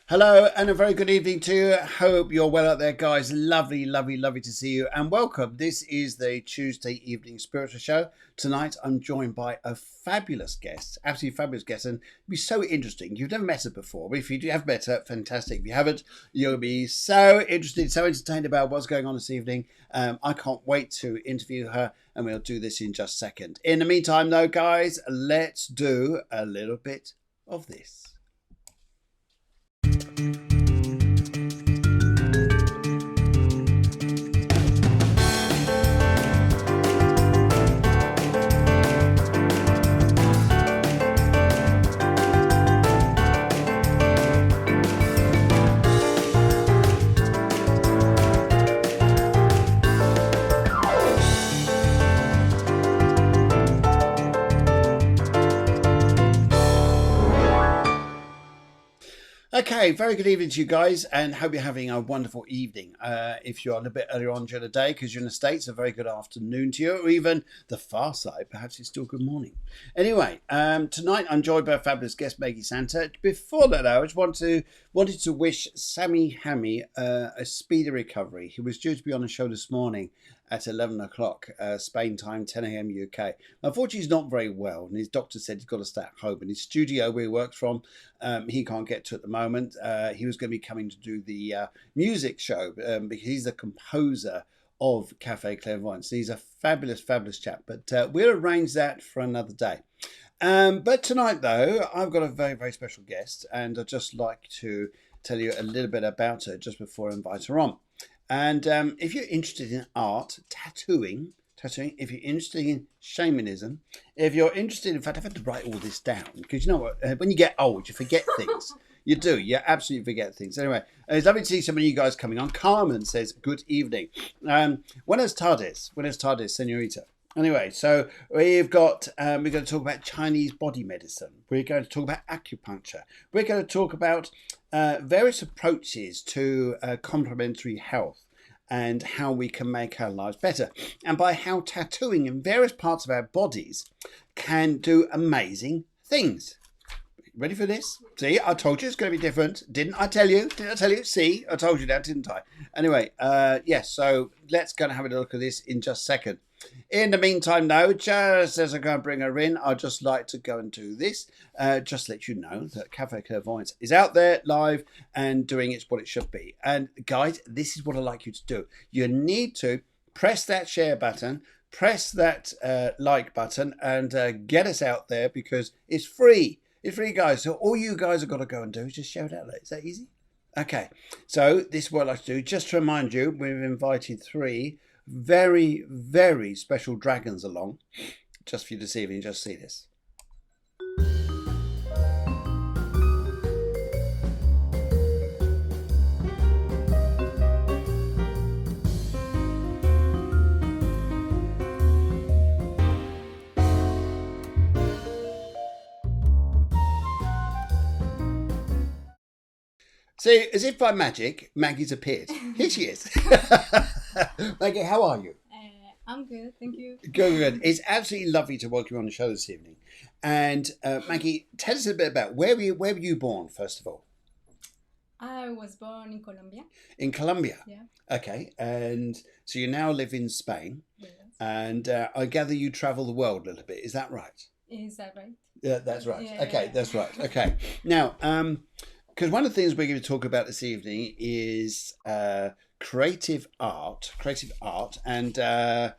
Hello and a very good evening to you. Hope you're well out there, guys. Lovely, lovely, lovely to see you and welcome. This is the Tuesday evening spiritual show. Tonight I'm joined by a fabulous guest, absolutely fabulous guest, and it'll be so interesting. You've never met her before, but if you do have met her, fantastic. If you haven't, you'll be so interested, so entertained about what's going on this evening. I can't wait to interview her, and we'll do this in just a second. In the meantime, though, guys, let's do a little bit of this. Okay, very good evening to you guys, and hope you're having a wonderful evening. If you're a little bit earlier on during the day because you're in the States, a very good afternoon to you, or even the far side, perhaps it's still good morning. Anyway, tonight I'm joined by a fabulous guest, Mag Santra. Before that, I just wanted to wish Sammy Hammy a speedy recovery. He was due to be on the show this morning at 11 o'clock Spain time, 10 a.m. UK. Unfortunately, he's not very well, and his doctor said he's got to stay at home. And his studio where he works from, he can't get to at the moment. He was going to be coming to do the music show because he's the composer of Cafe Clairvoyance. He's a fabulous, fabulous chap, but we'll arrange that for another day. But tonight, though, I've got a very, very special guest, and I'd just like to tell you a little bit about her just before I invite her on. And if you're interested in art, tattooing, if you're interested in shamanism, if you're interested, in fact, I've had to write all this down because you know what, when you get old, you forget things. You do, you absolutely forget things. Anyway, it's lovely to see some of you guys coming on. Carmen says, good evening. Buenas tardes, señorita. Anyway, so we're going to talk about Chinese body medicine. We're going to talk about acupuncture. We're going to talk about various approaches to complementary health and how we can make our lives better. And by how tattooing in various parts of our bodies can do amazing things. Ready for this? See, I told you it's going to be different. Didn't I tell you? See, I told you that, didn't I? Anyway, yes, so let's go and have a look at this in just a second. In the meantime, though, just as I go and bring her in, I'd just like to go and do this. Just let you know that Cafe Clairvoyance is out there live and doing what it should be. And guys, this is what I'd like you to do. You need to press that share button, press that like button, and get us out there because it's free. It's free, guys. So all you guys have got to go and do is just share it out there. Is that easy? Okay. So this is what I'd like to do. Just to remind you, we've invited 3 very, very special dragons along just for you this evening. Just see this. See, as if by magic, Maggie's appeared. Here she is. Maggie, how are you? I'm good, thank you. Good. It's absolutely lovely to welcome you on the show this evening. And Maggie, tell us a bit about where were you born, first of all? I was born in Colombia. In Colombia? Yeah. Okay, and so you now live in Spain. Yes. And I gather you travel the world a little bit. Is that right? Is that right? Yeah, that's right. Yeah. Okay, that's right. Okay. Now, because one of the things we're going to talk about this evening is creative art, and creative art and a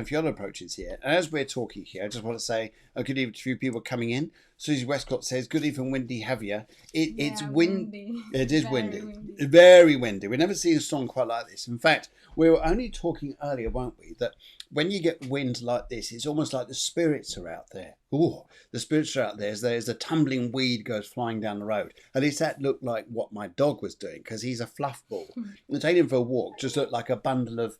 few other approaches here. And as we're talking here, I just want to say a good evening to a few people coming in. Susie Westcott says, good evening, windy, heavier. It's windy. It is windy. Very windy. We've never seen a storm quite like this. In fact, we were only talking earlier, weren't we, that when you get wind like this, it's almost like the spirits are out there. Ooh, the spirits are out there. There's a tumbling weed goes flying down the road. At least that looked like what my dog was doing because he's a fluff ball. And taking him for a walk just looked like a bundle of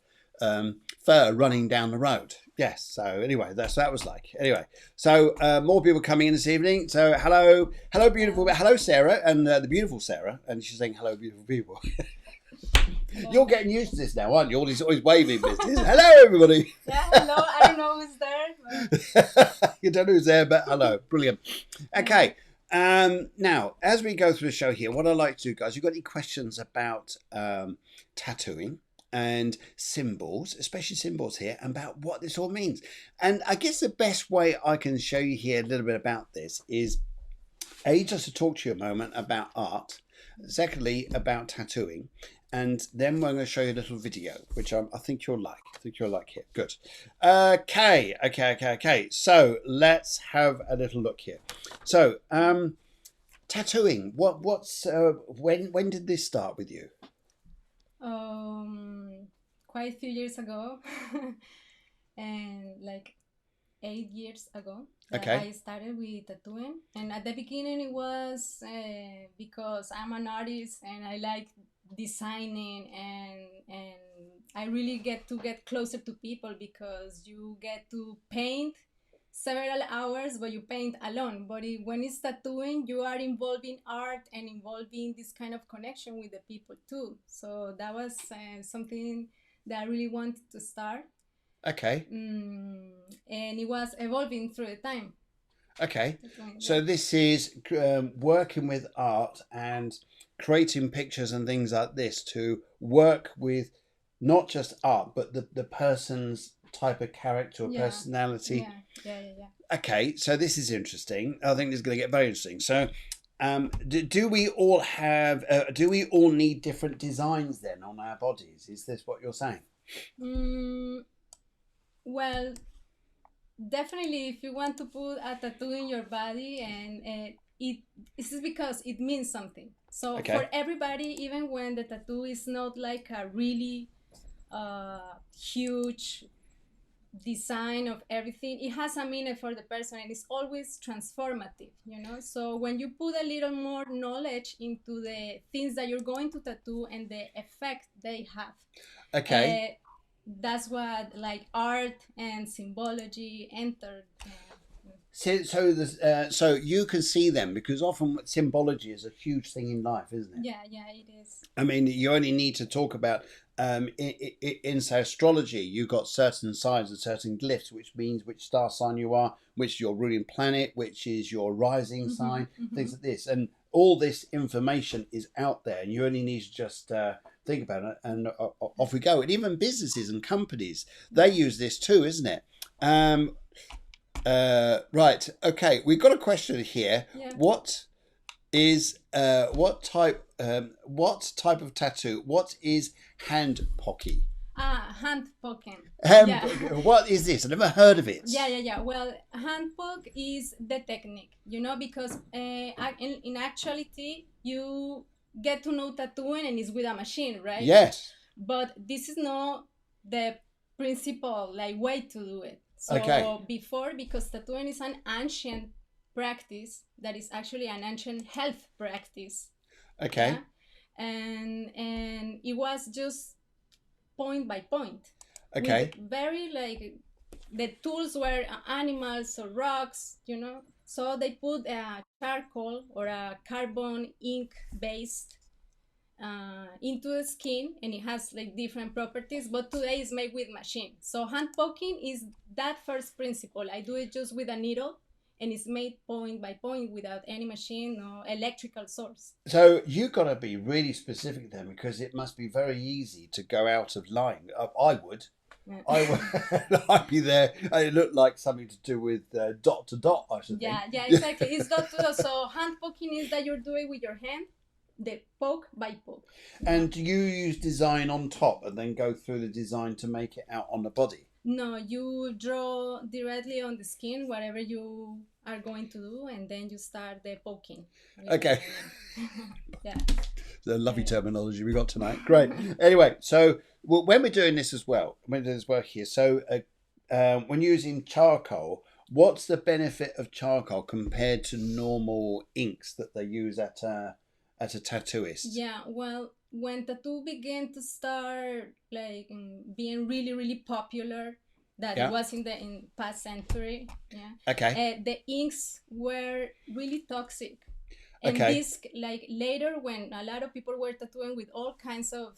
fur running down the road. Yes. So anyway, that's what that was like. Anyway, so more people coming in this evening. So hello, beautiful, hello Sarah, and the beautiful Sarah, and she's saying hello, beautiful people. You're getting used to this now, aren't you? All these always waving business. Hello, everybody. Yeah, hello. I don't know who's there. But... You don't know who's there, but hello. Brilliant. Okay. Now, as we go through the show here, what I'd like to do, guys, you've got any questions about tattooing and symbols, especially symbols here, and about what this all means? And I guess the best way I can show you here a little bit about this is just to talk to you a moment about art, secondly, about tattooing, and then we're going to show you a little video, which I think you'll like. I think you'll like here. Good. Okay. So let's have a little look here. So, tattooing. When did this start with you? Quite a few years ago, and like 8 years ago, that Okay. I started with tattooing. And at the beginning, it was because I'm an artist and I like designing, and I really get to get closer to people because you get to paint several hours, but you paint alone. But when it's tattooing, you are involving art and involving this kind of connection with the people too. So that was something that I really wanted to start. Okay. And it was evolving through the time. Okay. Tattooing, So yeah. this is working with art and creating pictures and things like this to work with not just art, but the person's type of character or Yeah. personality. Yeah. Okay, so this is interesting. I think this is going to get very interesting. So, do we all have? Do we all need different designs then on our bodies? Is this what you're saying? Well, definitely, if you want to put a tattoo in your body, and this is because it means something. So Okay. for everybody, even when the tattoo is not like a really huge design of everything, it has a meaning for the person, and it's always transformative, so when you put a little more knowledge into the things that you're going to tattoo and the effect they have, Okay. that's what like art and symbology entered. So you can see them because often symbology is a huge thing in life, isn't it? Yeah, it is. I mean, you only need to talk about in say astrology, you've got certain signs and certain glyphs, which means which star sign you are, which is your ruling planet, which is your rising sign, things like this, and all this information is out there, and you only need to just think about it, and off we go. And even businesses and companies, they use this too, isn't it? Right. Okay. We've got a question here. Yeah. What type of tattoo? What is hand pocky? Hand poking. What is this? I've never heard of it. Yeah. Well, hand poke is the technique, because in actuality, you get to know tattooing and it's with a machine, right? Yes. But this is not the principal way to do it. So Okay. before, because tattooing is an ancient practice that is actually an ancient health practice. Okay. Yeah? And it was just point by point. Okay. With very the tools were animals or rocks, So they put a charcoal or a carbon ink based into the skin, and it has different properties, but today is made with machine. So hand poking is that first principle. I do it just with a needle, and it's made point by point without any machine or electrical source. So you got to be really specific then, because it must be very easy to go out of line. I would. Yeah. I'd be there. It looked like something to do with dot to dot, I should think. Yeah, exactly. It's dot to dot. So hand poking is that you're doing with your hand, the poke by poke. And do you use design on top and then go through the design to make it out on the body? No, you draw directly on the skin whatever you are going to do, and then you start the poking. Okay. Yeah. The lovely terminology we got tonight. Great. Anyway, so when we're doing this as well, here, so when using charcoal, what's the benefit of charcoal compared to normal inks that they use at a tattooist? Yeah, well, when tattoo began to start being really, really popular, that it was in past century. Yeah. Okay. The inks were really toxic. And this later, when a lot of people were tattooing with all kinds of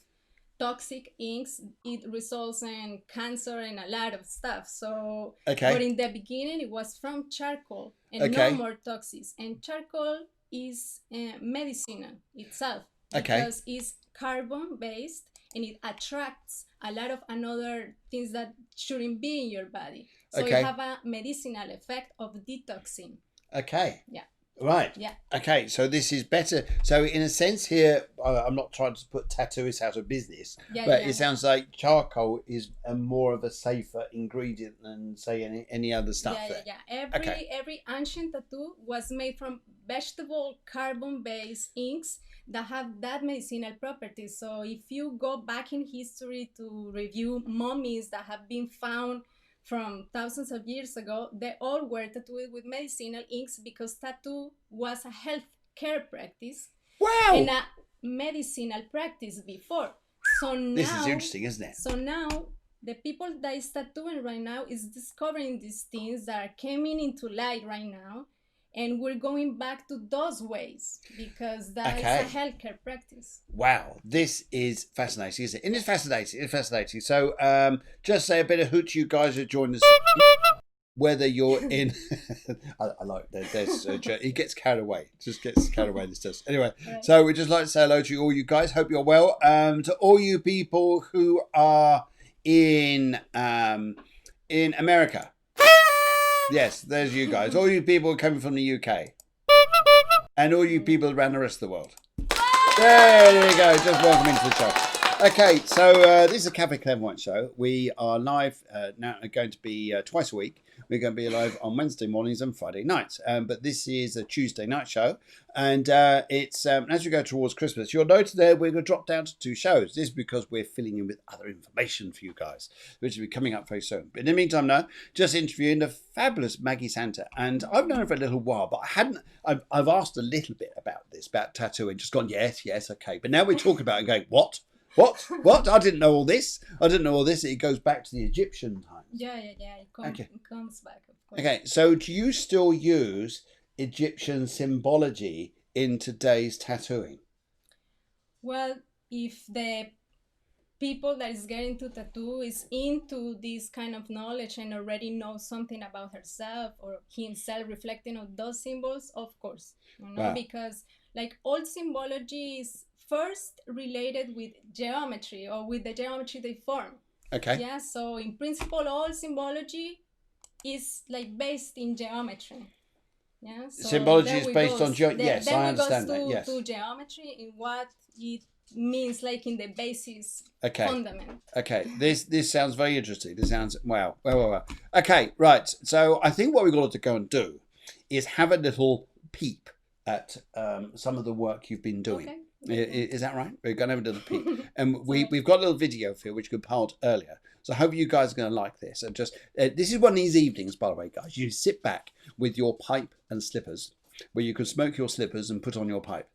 toxic inks, it results in cancer and a lot of stuff. So, Okay. but in the beginning, it was from charcoal and no Okay. more toxins. And charcoal is medicinal itself Okay. because it's carbon based and it attracts a lot of another things that shouldn't be in your body. So it Okay. have a medicinal effect of detoxing. Okay. Yeah. Right. Yeah. Okay. So this is better. So in a sense here, I'm not trying to put tattooists out of business, Yeah, but yeah. it sounds like charcoal is a more of a safer ingredient than say any other stuff. Yeah. Every ancient tattoo was made from vegetable carbon-based inks that have that medicinal properties. So if you go back in history to review mummies that have been found from thousands of years ago, they all were tattooed with medicinal inks because tattoo was a health care practice. Wow. And a medicinal practice before. So now this is interesting, isn't it? So now the people that is tattooing right now is discovering these things that are coming into light right now, and we're going back to those ways because that is a healthcare practice. Wow, this is fascinating, isn't it? And it's fascinating. It's fascinating. So, just say a bit of hoot. You guys are joining us. Whether you're in, I like that. There's he gets carried away. Just gets carried away. This does anyway. Right. So we'd just like to say hello to all you guys. Hope you're well. To all you people who are in America. Yes, there's you guys. All you people coming from the UK, and all you people around the rest of the world. There you go. Just welcome into the show. Okay, so this is a Cafe Clairvoyance show. We are live now, going to be twice a week. We're going to be live on Wednesday mornings and Friday nights. But this is a Tuesday night show. And it's as we go towards Christmas, you'll notice there we're going to drop down to 2 shows. This is because we're filling in with other information for you guys, which will be coming up very soon. But in the meantime, now, just interviewing the fabulous Magi Santra. And I've known her for a little while, but I've asked a little bit about this, about tattooing. Just gone, yes, okay. But now we're talking about it and going, what? What? I didn't know all this. It goes back to the Egyptian times. Yeah. It comes back, of course. Okay, so do you still use Egyptian symbology in today's tattooing? Well, if the people that is getting to tattoo is into this kind of knowledge and already knows something about herself or himself reflecting on those symbols, of course. Wow. Because like all symbology is first related with geometry or with the geometry they form. Okay. Yeah, so in principle, all symbology is like based in geometry. Yeah, so symbology is based on geometry. Yes, I understand that. Yes. To geometry in what it means, like in the basis fundament. Okay, this sounds very interesting. This sounds wow. Okay, right. So I think what we've got to go and do is have a little peep at some of the work you've been doing. Okay. Is that right? We're going to have a little peek. And we've got a little video for you, which we compiled earlier. So I hope you guys are going to like this. And just this is one of these evenings, by the way, guys. You sit back with your pipe and slippers, where you can smoke your slippers and put on your pipe.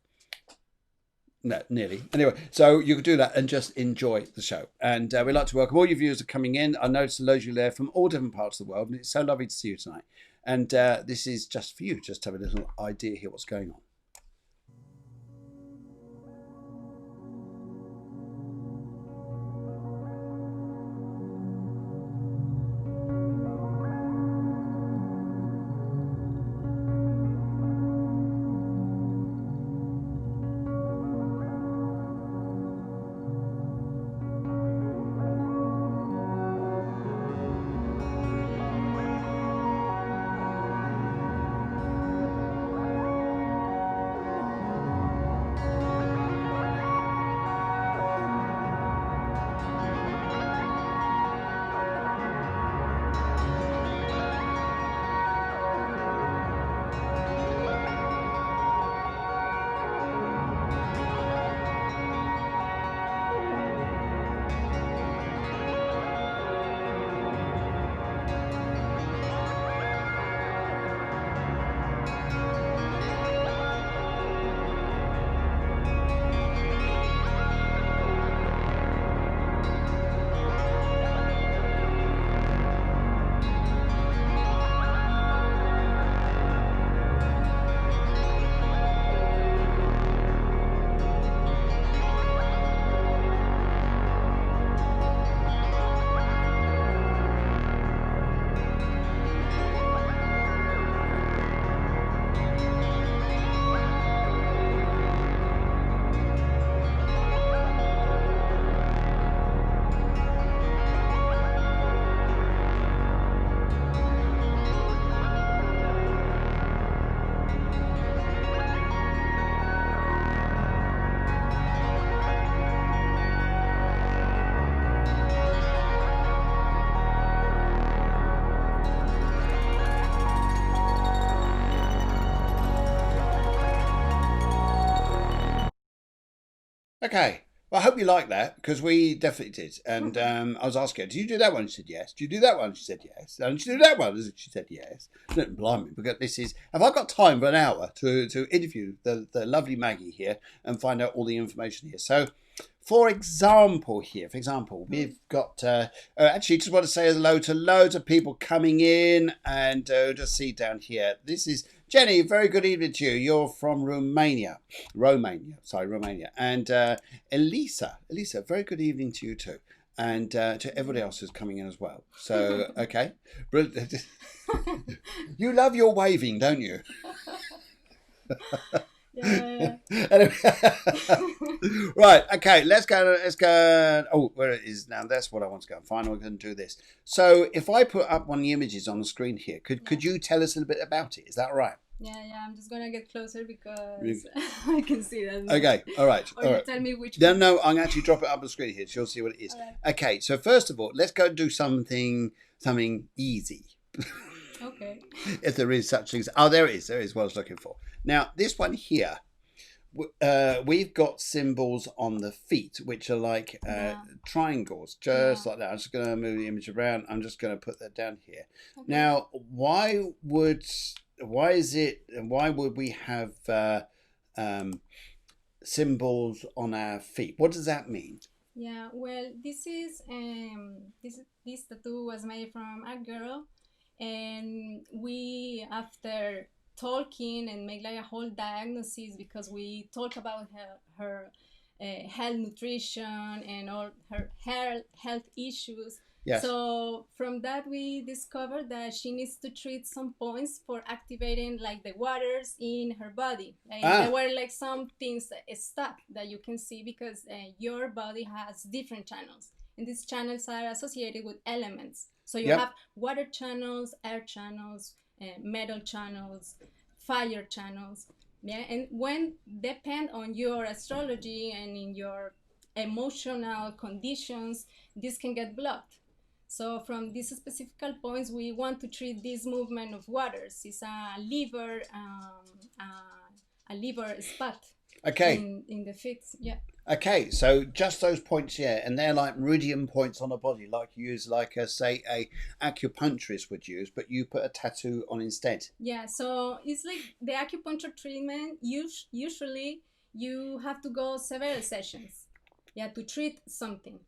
No, nearly. Anyway, so you can do that and just enjoy the show. And we'd like to welcome all your viewers that are coming in. I noticed loads of you there from all different parts of the world. And it's so lovely to see you tonight. And this is just for you, just to have a little idea here what's going on. Okay. Well, I hope you like that because we definitely did. And I was asking her, "Do you do that one?" She said yes. "Do you do that one?" She said yes. "And do you do that one?" She said yes. Don't blind me, because this is. Have I got time for an hour to interview the lovely Maggie here and find out all the information here? So, for example, we've got. Actually, just want to say hello to loads of people coming in, and just see down here. This is Jenny. Very good evening to you. You're from Romania, Romania, and Elisa, very good evening to you too, and to everybody else who's coming in as well. So, okay, you love your waving, don't you? Yeah. Right, okay, let's go. Oh, where it is now, that's what I want to go and find. We can do this. So if I put up one of the images on the screen here, could you tell us a little bit about it? Is that right? Yeah, I'm just gonna get closer because I can see that. Okay, all right. Or all you right. tell me which No, one. no, I'm actually drop it up on the screen here so you'll see what it is. All right. Okay, so first of all, let's go and do something easy. Okay. If there is such things. Oh, there is what I was looking for. Now, this one here, we've got symbols on the feet, which are like triangles, just like that. I'm just going to move the image around. I'm just going to put that down here. Okay. Now, why would we have symbols on our feet? What does that mean? Yeah, well, this tattoo was made from a girl, and we, after talking and make like a whole diagnosis, because we talk about her health, nutrition, and all her health issues. Yes. So from that we discovered that she needs to treat some points for activating like the waters in her body. Like there were like some things stuck that you can see because your body has different channels, and these channels are associated with elements. So you have water channels, air channels, metal channels, fire channels. Yeah, and when depend on your astrology and in your emotional conditions, this can get blocked. So from these specific points, we want to treat this movement of waters. It's a liver spot. Okay. In the feet, yeah. Okay, so just those points, and they're like meridian points on the body, like you use, like say a acupuncturist would use, but you put a tattoo on instead. Yeah, so it's like the acupuncture treatment. Usually, you have to go several sessions, to treat something.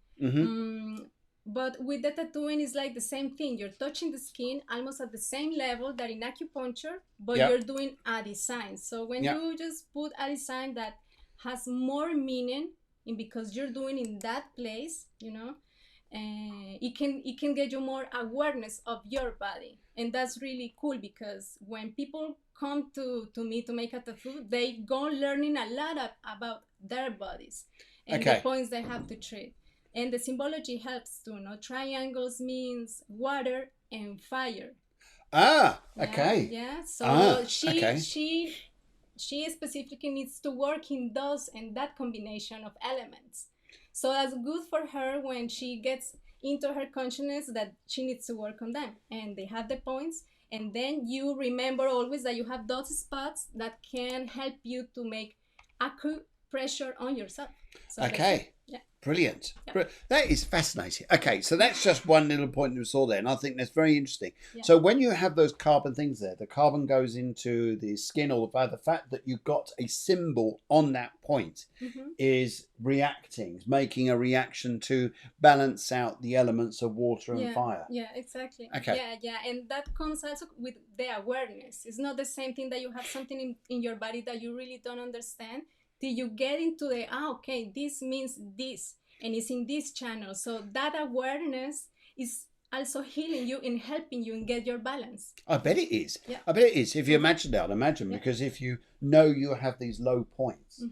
But with the tattooing, it's like the same thing. You're touching the skin almost at the same level that in acupuncture, but you're doing a design. So when you just put a design that has more meaning, and because you're doing in that place, it can get you more awareness of your body, and that's really cool because when people come to me to make a tattoo, they go learning a lot about their bodies and the points they have to treat. And the symbology helps too. Triangles means water and fire. Okay. Yeah. So she specifically needs to work in those and that combination of elements. So that's good for her when she gets into her consciousness that she needs to work on them. And they have the points. And then you remember always that you have those spots that can help you to make acupressure on yourself. So okay. Brilliant. That is fascinating. Okay, so that's just one little point we saw there, and I think that's very interesting. So when you have those carbon things there, the carbon goes into the skin, or the fact that you've got a symbol on that point is reacting, making a reaction to balance out the elements of water and fire. Yeah, exactly. Okay. Yeah, and that comes also with the awareness. It's not the same thing that you have something in your body that you really don't understand, till you get into the, okay, this means this, and it's in this channel. So that awareness is also healing you and helping you and get your balance. I bet it is. Yeah. I bet it is. If you imagine that, because if you know you have these low points,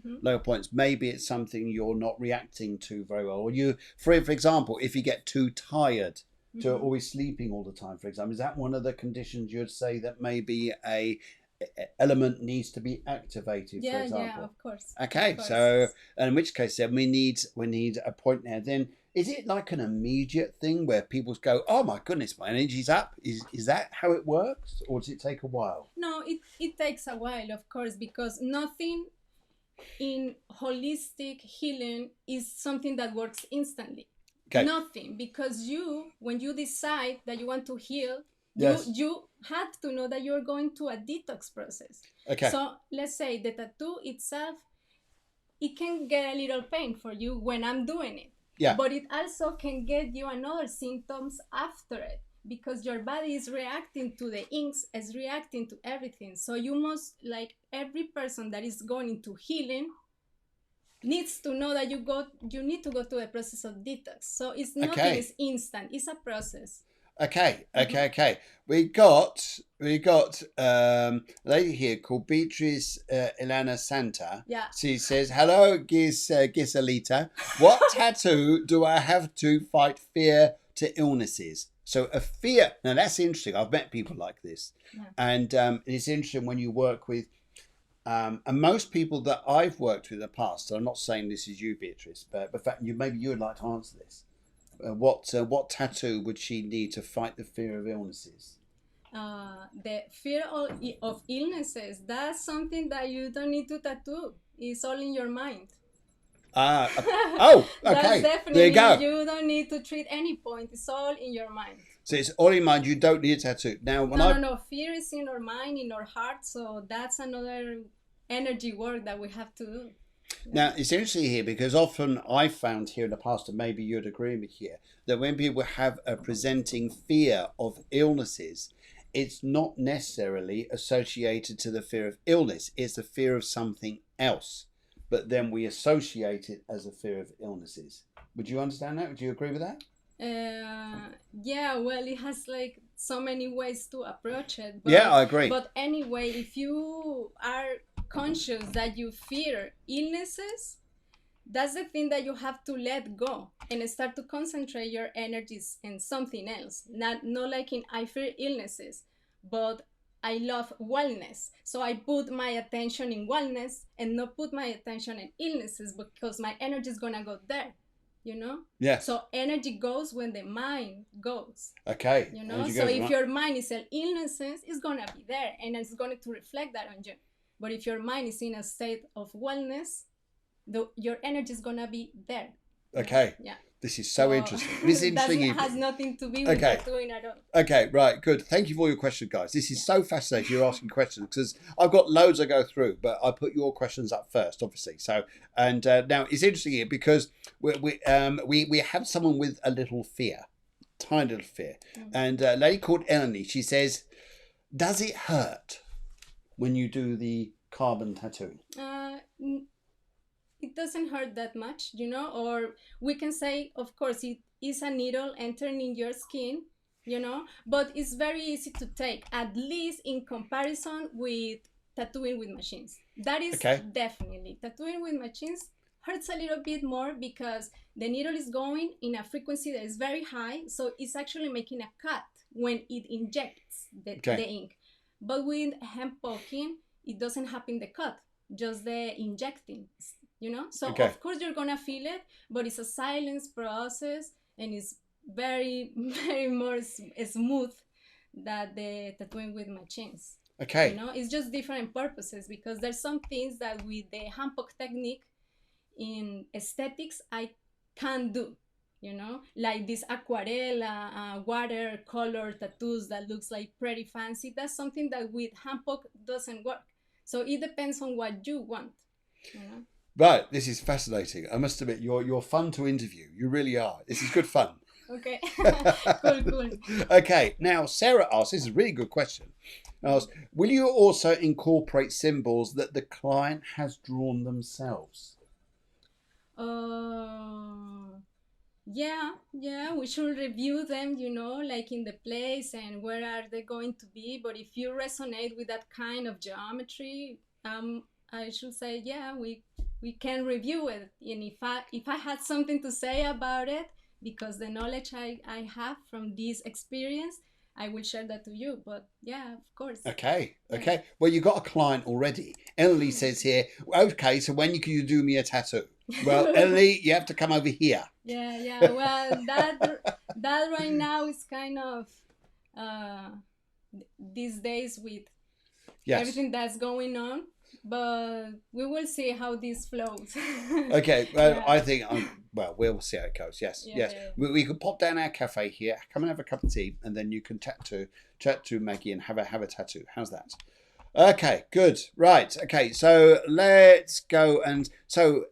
maybe it's something you're not reacting to very well. Or you, for example, if you get too tired to always sleeping all the time, for example, is that one of the conditions you'd say that maybe a element needs to be activated, for example? Yeah, of course. Okay, of course. So in which case then we need a point there. Then is it like an immediate thing where people go, oh my goodness, my energy's up? Is that how it works, or does it take a while? No, it takes a while, of course, because nothing in holistic healing is something that works instantly. Okay. Nothing, because when you decide that you want to heal, Yes. you have to know that you're going to a detox process. Okay. So let's say the tattoo itself, it can get a little pain for you when I'm doing it. Yeah. But it also can get you another symptoms after it, because your body is reacting to the inks, is reacting to everything. So you must, like every person that is going into healing needs to know that you need to go through a process of detox. So it's nothing is instant, it's a process. Okay. We got a lady here called Beatrice Ilana Santa. Yeah. She says, "Hello, Gisalita. What tattoo do I have to fight fear to illnesses?" So a fear. Now that's interesting. I've met people like this, and it's interesting when you work with. And most people that I've worked with in the past, I'm not saying this is you, Beatrice, but in fact, maybe you would like to answer this. What tattoo would she need to fight the fear of illnesses? The fear of illnesses, that's something that you don't need to tattoo. It's all in your mind. Oh, okay. That's definitely, there you go. You don't need to treat any point. It's all in your mind. So it's all in mind. You don't need a tattoo. Now, no. Fear is in our mind, in our heart. So that's another energy work that we have to do. Now, it's interesting here because often I've found here in the past, and maybe you'd agree with me here, that when people have a presenting fear of illnesses, it's not necessarily associated to the fear of illness. It's the fear of something else. But then we associate it as a fear of illnesses. Would you understand that? Would you agree with that? Yeah, well, it has like so many ways to approach it. But, yeah, I agree. But anyway, if you are conscious that you fear illnesses, that's the thing that you have to let go and start to concentrate your energies in something else. Not like in I fear illnesses, but I love wellness. So I put my attention in wellness and not put my attention in illnesses, because my energy is gonna go there. Yeah. So energy goes when the mind goes. Okay. So if your mind is in illnesses, it's gonna be there and it's going to reflect that on you. But if your mind is in a state of wellness, your energy is gonna be there. Okay. Yeah. This is so interesting. This is interesting. It has nothing to do with tattooing at all. Okay, right, good. Thank you for your question, guys. This is so fascinating. You're asking questions because I've got loads I go through, but I put your questions up first, obviously. So, and now it's interesting here because we have someone with a little fear, tiny little fear, and a lady called Eleni. She says, "Does it hurt when you do the carbon tattooing?" It doesn't hurt that much, or we can say, of course, it is a needle entering in your skin, but it's very easy to take, at least in comparison with tattooing with machines. That is definitely. Tattooing with machines hurts a little bit more because the needle is going in a frequency that is very high, so it's actually making a cut when it injects the ink. But with hand poking, it doesn't happen the cut, just the injecting. So of course you're gonna feel it, but it's a silence process and it's very, very more smooth than the tattooing with machines. It's just different purposes, because there's some things that with the hand poke technique in aesthetics I can't do, like this aquarella watercolor tattoos that looks like pretty fancy. That's something that with hand poke doesn't work. So it depends on what you want. Right, this is fascinating. I must admit, you're fun to interview. You really are. This is good fun. Okay, cool. Okay, now Sarah asks, this is a really good question. Asks, will you also incorporate symbols that the client has drawn themselves? Yeah, we should review them, like in the place and where are they going to be. But if you resonate with that kind of geometry, I should say, yeah, we can review it. And if I had something to say about it, because the knowledge I have from this experience, I will share that to you. But yeah, of course. Okay. Well, you got a client already. Emily says here, okay, so when can you do me a tattoo? Well, Emily, you have to come over here. Yeah. Well, that right now is kind of these days with everything that's going on. but we will see how this flows. Okay, well, Yeah. I think well, we'll see how it goes. Yes, Yeah, yes. yeah, We could pop down our cafe here, come and have a cup of tea, and then you can tattoo Maggie and have a tattoo. How's that? Okay, good. Right. Okay, so let's go and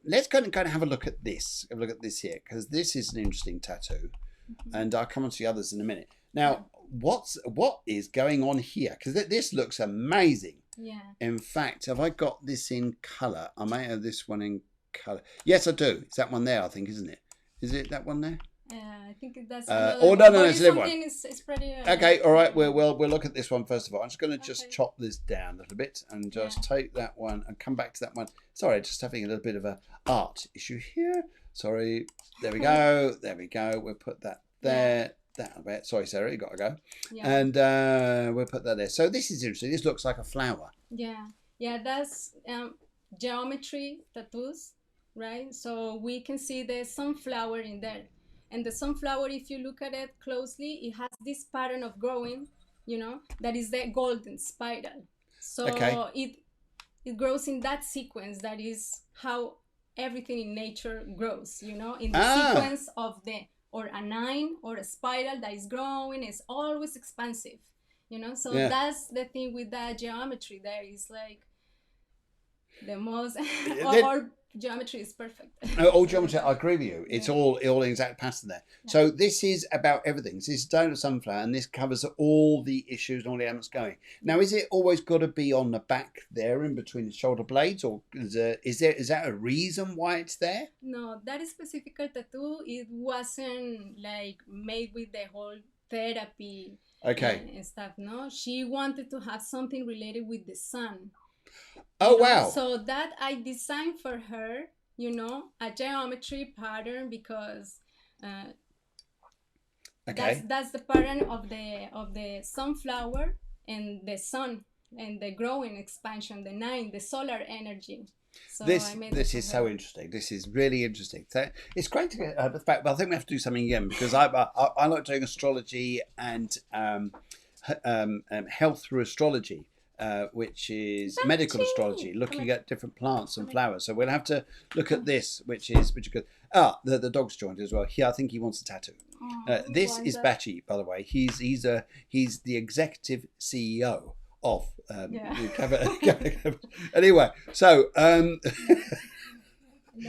let's go and have a look at this. Have a look at this here because this is an interesting tattoo, Mhm. and I'll come on to the others in a minute. Yeah. Now, what is going on here? Because this looks amazing. Yeah. In fact, have I got this in colour? I may have this one in colour. Yes, I do. It's that one there, I think, isn't it? Is it that one there? I think that's Oh another. no, But it's it's a different one. something is pretty. Okay, all right. We'll look at this one first of all. I'm just going to just Okay. chop this down a little bit and just Yeah. take that one and come back to that one. Sorry, just having a little bit of a art issue here. Sorry. There we go. There we go. We'll put that there. That a bit. Sorry, Sarah, you got to go. Yeah. And we'll put that there. So this is interesting. This looks like a flower. Yeah. Yeah. That's geometry tattoos, right? So we can see the sunflower in there. And the sunflower, if you look at it closely, it has this pattern of growing, that is the golden spiral. So Okay. it grows in that sequence. That is how everything in nature grows, in the sequence of or a 9 or a spiral that is growing is always expansive, so that's the thing with that geometry. There is like the most or geometry is perfect. All geometry, I agree with you. It's all in exact pattern there. Yeah. So this is about everything. So this is down to sunflower, and this covers all the issues and all the elements going. Now, is it always got to be on the back there, in between the shoulder blades, or is that a reason why it's there? No, that specific tattoo, it wasn't like made with the whole therapy. And stuff. No, she wanted to have something related with the sun. Oh, wow. So that I designed for her, a geometry pattern because that's the pattern of the sunflower and the sun and the growing expansion, the 9, the solar energy. So this is so interesting. This is really interesting. So it's great to get the fact. But I think we have to do something again because I like doing astrology and health through astrology. Which is medical astrology, looking at different plants and flowers. So we'll have to look at this, which is good. The dog's joined as well. Yeah, I think he wants a tattoo. This is Bachi, by the way. He's the executive CEO of anyway. So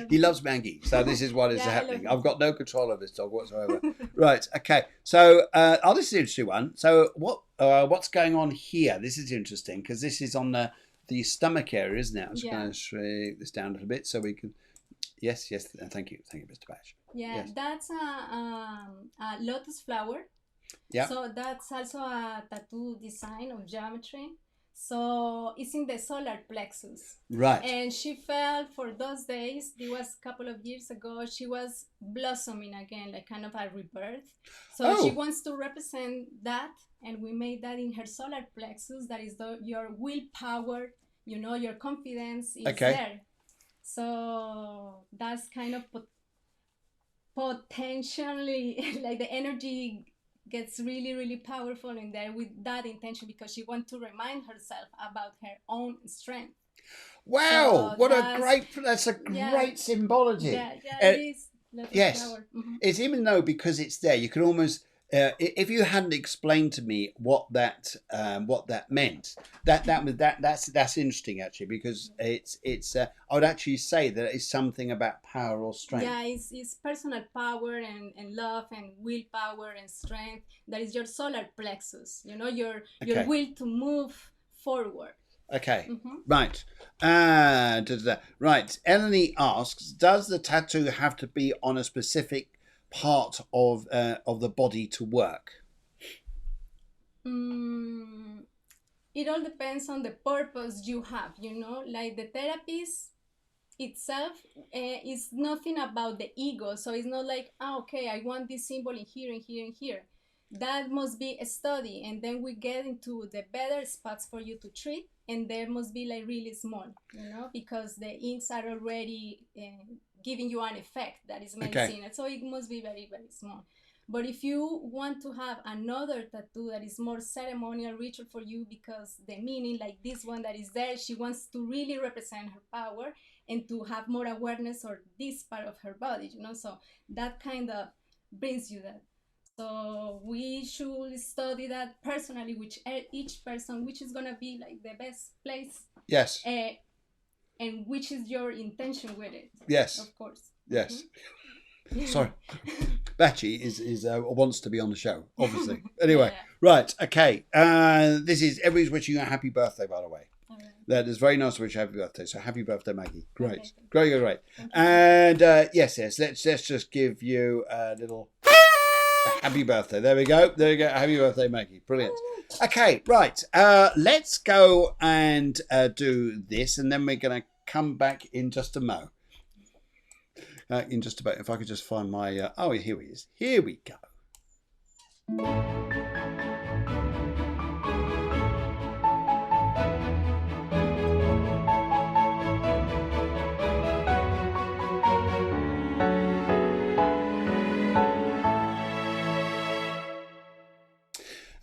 he loves Maggie, so this is what is happening. I've got no control of this dog whatsoever. Right, okay. So, this is an interesting one. So, what's going on here? This is interesting because this is on the stomach area, isn't it? I'm just going to shrink this down a little bit so we can. Yes. Thank you, Mr. Bash. Yeah, yes. That's a lotus flower. Yeah. So that's also a tattoo design of geometry. So it's in the solar plexus. Right. And she felt for those days, it was a couple of years ago, she was blossoming again, like kind of a rebirth. So she wants to represent that. And we made that in her solar plexus. That is your willpower, your confidence is there. So that's kind of potentially like the energy gets really, really powerful in there with that intention because she wants to remind herself about her own strength. Wow, so that's a great symbology. Yeah, it is. Yes, it's even though because it's there, you can almost if you hadn't explained to me what that meant, that's interesting actually because it's I would actually say that it's something about power or strength. Yeah, it's personal power and love and willpower and strength. That is your solar plexus. Your will to move forward. Okay, right. Right. Eleni asks, does the tattoo have to be on a specific part of the body to work? It all depends on the purpose you have. Like the therapist itself is nothing about the ego. So it's not like, okay, I want this symbol in here and here and here. That must be a study, and then we get into the better spots for you to treat, and there must be like really small, because the inks are already giving you an effect that is medicine. So it must be very, very small. But if you want to have another tattoo that is more ceremonial, ritual for you, because the meaning, like this one that is there, she wants to really represent her power and to have more awareness or this part of her body, you know. So that kind of brings you that. So we should study that personally, which each person, which is gonna be like the best place, Yes. and which is your intention with it. Yes. Of course. Yes. Mm-hmm. Sorry. Bachi is wants to be on the show, obviously. Anyway, right, okay. This is everybody's wishing you a happy birthday, by the way. Right. That is very nice to wish you a happy birthday. So happy birthday, Maggie. Great, Okay. great. And yes, let's just give you a little happy birthday. There we go. Happy birthday, Maggie. Brilliant. Okay, right. Let's go and do this, and then we're going to come back in just a mo. In just about, if I could just find my, oh, here he is. Here we go.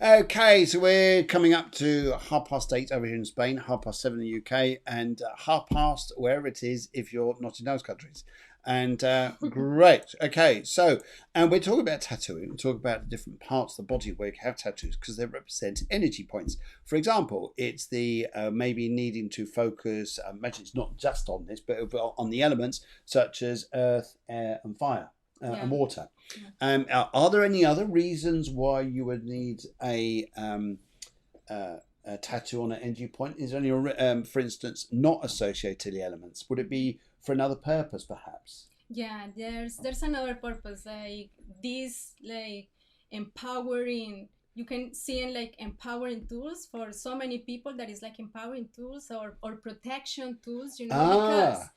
Okay, so we're coming up to 8:30 over here in Spain, 7:30 in the UK, and 8:30 wherever it is if you're not in those countries. And great. Okay, so, and we're talking about tattooing. We're talking about the different parts of the body where you have tattoos because they represent energy points. For example, it's the maybe needing to focus, imagine it's not just on this, but on the elements such as earth, air, and fire. And water. Are there any other reasons why you would need a tattoo on an energy point? Is there any, for instance, not associated to the elements? Would it be for another purpose, perhaps? Yeah, there's another purpose, like this, like empowering. You can see in like empowering tools for so many people that is like empowering tools or protection tools, you know, because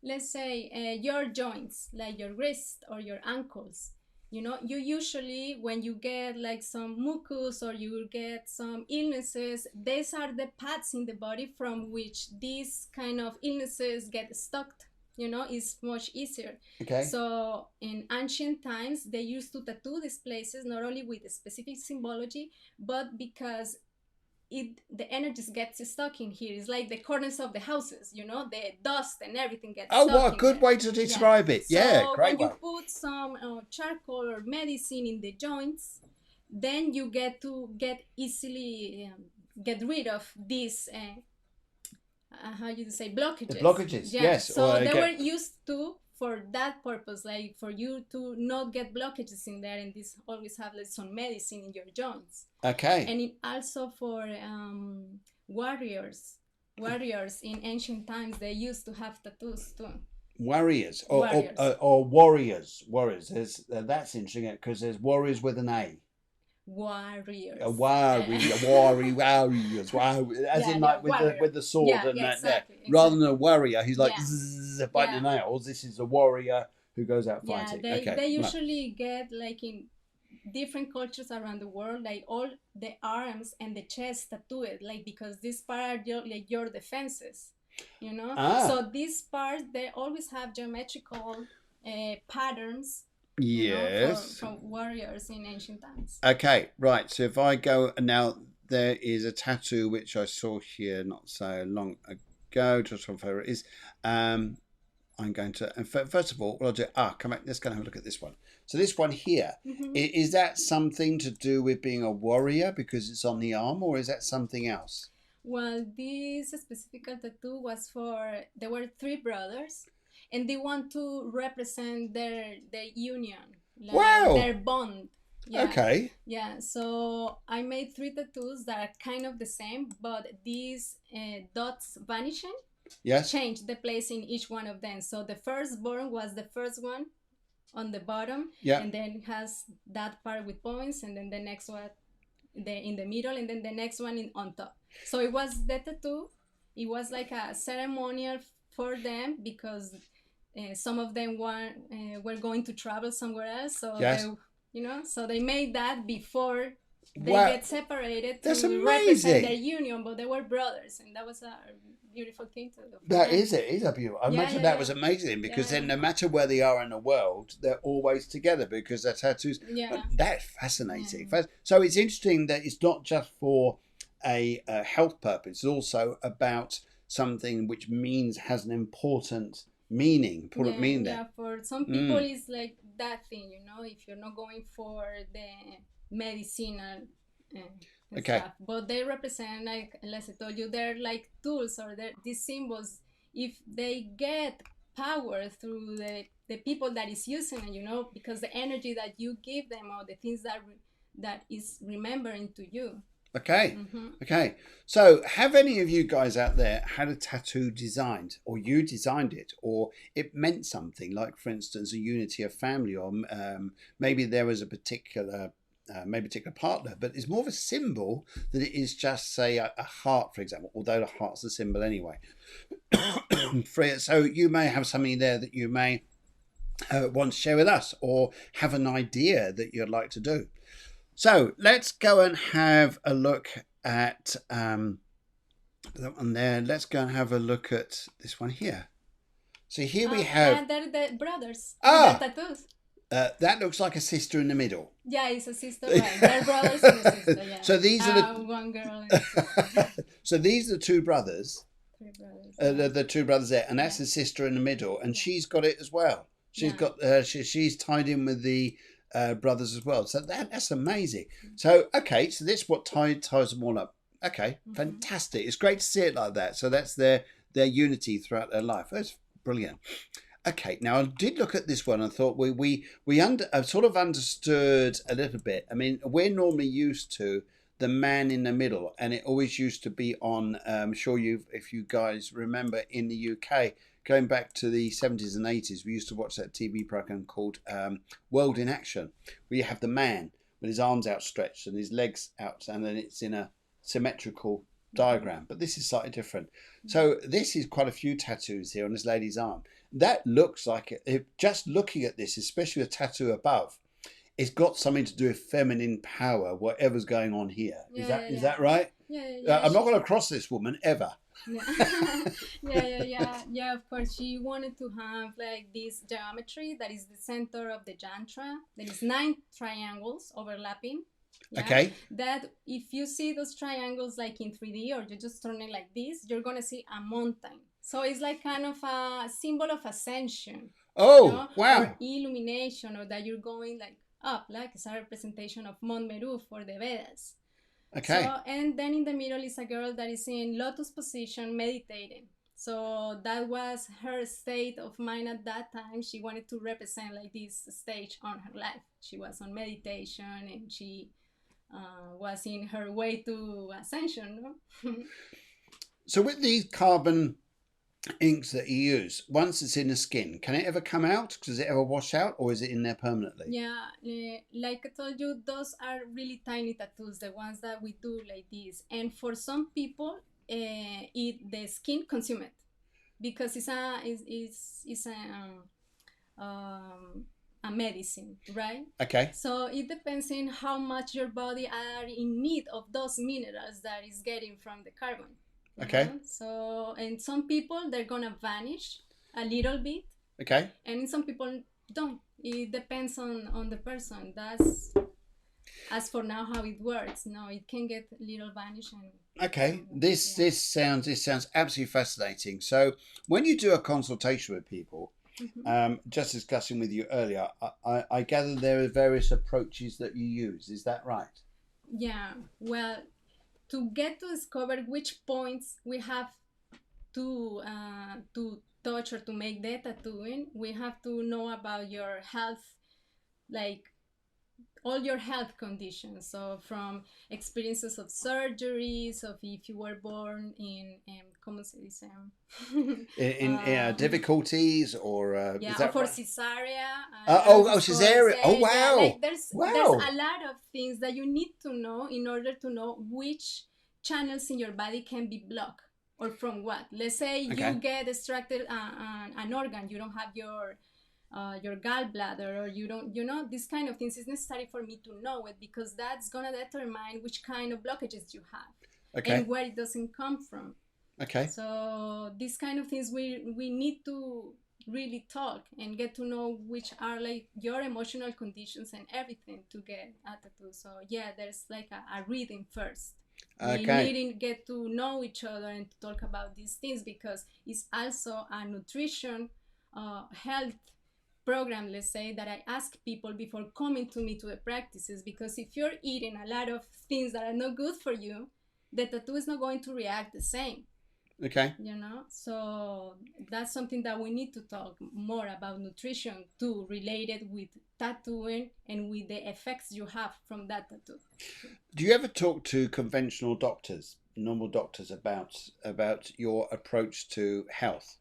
let's say your joints, like your wrist or your ankles, you know, you usually when you get like some mucus or you get some illnesses, these are the paths in the body from which these kind of illnesses get stuck, you know. It's much easier. Okay. So in ancient times they used to tattoo these places not only with a specific symbology, but because the energy gets stuck in here. It's like the corners of the houses, you know, the dust and everything gets stuck. What a good way to describe it. Yeah, great way. When you put some charcoal or medicine in the joints, then you get easily get rid of these how you say blockages. The blockages, yes. So they were used to for that purpose, like for you to not get blockages in there, and this always have like some medicine in your joints. Okay. And it also for warriors in ancient times, they used to have tattoos too. Warriors or warriors. That's interesting because there's warriors with an A. Warriors. Warriors. As in like with the sword and that exactly. Rather than a warrior who's like biting the nails. This is a warrior who goes out fighting. They usually get like in different cultures around the world, like all the arms and the chest tattooed, like because these part are like your defenses, you know. So these parts they always have geometrical patterns. Yes. From warriors in ancient times. Okay, right. So if I go now, there is a tattoo which I saw here not so long ago. Just on favor is, I'm going to. And first of all, what I'll do. Come back. Let's go and have a look at this one. So this one here, is that something to do with being a warrior because it's on the arm, or is that something else? Well, this specific tattoo was for. There were 3 brothers. And they want to represent their union, like their bond. Yeah. Okay. Yeah. So I made 3 tattoos that are kind of the same, but these dots vanishing. Yes. Changed the place in each one of them. So the firstborn was the first one on the bottom. Yeah. And then it has that part with points, and then the next one in the middle, and then the next one on top. So it was the tattoo. It was like a ceremonial for them because some of them were going to travel somewhere else, so they, you know, so they made that before they Wow, get separated that's to represent their amazing. union, but they were brothers, and that was a beautiful thing to do for That them. is it. Is a beautiful. I Yeah, imagine yeah, that was yeah, amazing because yeah, then no matter where they are in the world, they're always together because their tattoos. But yeah, that's yeah, fascinating. So it's interesting that it's not just for a health purpose. It's also about something which means has an important meaning. Important yeah, meaning there. yeah. For some people, Mm, it's like that thing, you know, if you're not going for the medicinal okay. stuff, but they represent, like as I told you, they're like tools, or they're these symbols. If they get power through the people that is using it, you know, because the energy that you give them, or the things that is remembering to you. Okay. Mm-hmm. Okay. So, have any of you guys out there had a tattoo designed, or you designed it, or it meant something, like, for instance, a unity of family, or maybe there was a particular. Maybe a particular partner, but it's more of a symbol than it is just, say, a heart, for example. Although the heart's a symbol anyway. So you may have something there that you may want to share with us, or have an idea that you'd like to do. So let's go and have a look at that one there. Let's go and have a look at this one here. So here we have, And they're the brothers with their ah, tattoos. that looks like a sister in the middle. Yeah, it's a sister, right? They're brothers and a sister, yeah. So these are One girl and a sister. so these are the two brothers, Three brothers. Yeah. the two brothers there, and that's Yeah. the sister in the middle, and Yeah. she's got it as well. She's Yeah. got she's tied in with the brothers as well. So that's amazing. So okay, so this what ties them all up. Okay, fantastic. It's great to see it like that. So that's their unity throughout their life. That's brilliant. Okay, now I did look at this one and thought sort of understood a little bit. I mean, we're normally used to the man in the middle, and it always used to be on. I'm sure if you guys remember, in the UK, going back to the 70s and 80s, we used to watch that TV program called World in Action, where you have the man with his arms outstretched and his legs out, and then it's in a symmetrical diagram. But this is slightly different. So this is quite a few tattoos here on this lady's arm. That looks like it. Just looking at this, especially a tattoo above, it's got something to do with feminine power, whatever's going on here. Is that right? Yeah. I'm not going to cross this woman ever. Yeah. Of course, she wanted to have like this geometry that is the center of the jantra. There is 9 triangles overlapping. Yeah? Okay. That if you see those triangles like in 3D, or you just turn it like this, you're gonna see a mountain. So it's like kind of a symbol of ascension. Oh, you know? wow. Or illumination, or that you're going like up, like it's a representation of Mont Meru for the Vedas. Okay. So, and then in the middle is a girl that is in lotus position meditating. So that was her state of mind at that time. She wanted to represent like this stage on her life. She was on meditation, and she was in her way to ascension. No? So with these carbon inks that you use, once it's in the skin, can it ever come out? Does it ever wash out, or is it in there permanently? Yeah, like I told you, those are really tiny tattoos, the ones that we do like this. And for some people, the skin consume it, because it's a medicine, right? Okay. So it depends on how much your body are in need of those minerals that is getting from the carbon. Okay. So, and some people, they're gonna vanish a little bit. Okay. And some people don't. It depends on the person. That's, as for now, how it works. No, it can get little vanish. Okay. This sounds absolutely fascinating. So when you do a consultation with people, just discussing with you earlier, I gather there are various approaches that you use. Is that right? Yeah. Well, to get to discover which points we have to touch or to make the tattooing, we have to know about your health, like all your health conditions. So from experiences of surgeries, of if you were born in ¿cómo se dice? in difficulties, or yeah, is that or for right? cesarea. Cesarea. Oh, wow. Yeah, like there's Wow. a lot of things that you need to know in order to know which channels in your body can be blocked, or from what. Let's say you get extracted an organ, you don't have your your gallbladder, or you don't, this kind of things is necessary for me to know it, because that's gonna determine which kind of blockages you have Okay. and where it doesn't come from. Okay. So these kind of things we need to really talk and get to know which are like your emotional conditions and everything to get a tattoo. So yeah, there's like a reading first. We Okay. need to get to know each other and to talk about these things, because it's also a nutrition, health program, let's say, that I ask people before coming to me to the practices, because if you're eating a lot of things that are not good for you, the tattoo is not going to react the same. Okay. So that's something that we need to talk more about, nutrition too, related with tattooing and with the effects you have from that tattoo. Do you ever talk to conventional doctors, normal doctors, about your approach to health?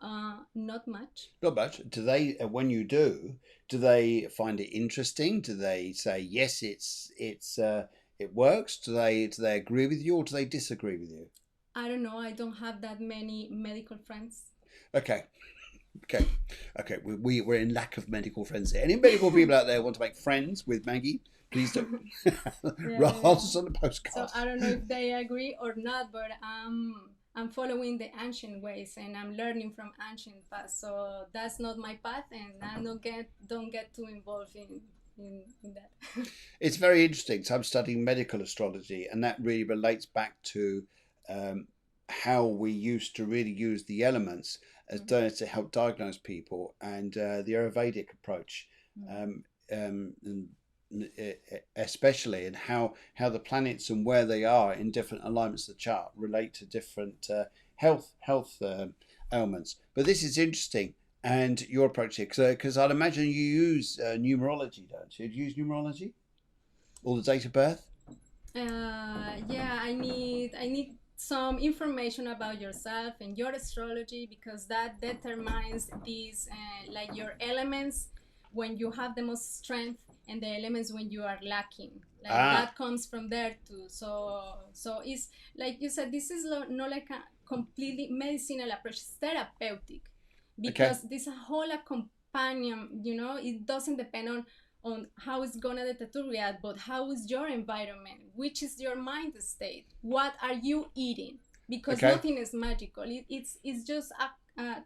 Not much. Not much. Do they, when you do they find it interesting? Do they say yes, it works? Do they agree with you, or do they disagree with you? I don't know. I don't have that many medical friends. Okay. Okay. Okay. We're in lack of medical friends here. Any medical people out there want to make friends with Maggie? Please do. Write us on the postcard. So I don't know if they agree or not, but I'm following the ancient ways and I'm learning from ancient paths. So that's not my path, and I don't get too involved in that. It's very interesting. So I'm studying medical astrology, and that really relates back to how we used to really use the elements as to help diagnose people, and the Ayurvedic approach, especially, and how the planets and where they are in different alignments of the chart relate to different health ailments. But this is interesting. And your approach here, because I'd imagine you use numerology, don't you? Do you use numerology? Or the date of birth? Yeah, I need some information about yourself and your astrology, because that determines these like your elements when you have the most strength, and the elements when you are lacking. Like that comes from there too. So it's like you said, this is not like a completely medicinal approach, it's therapeutic, because this whole a companion, it doesn't depend on how it's gonna the tattoo react, but how is your environment, which is your mind state, what are you eating, because nothing is magical. It's just a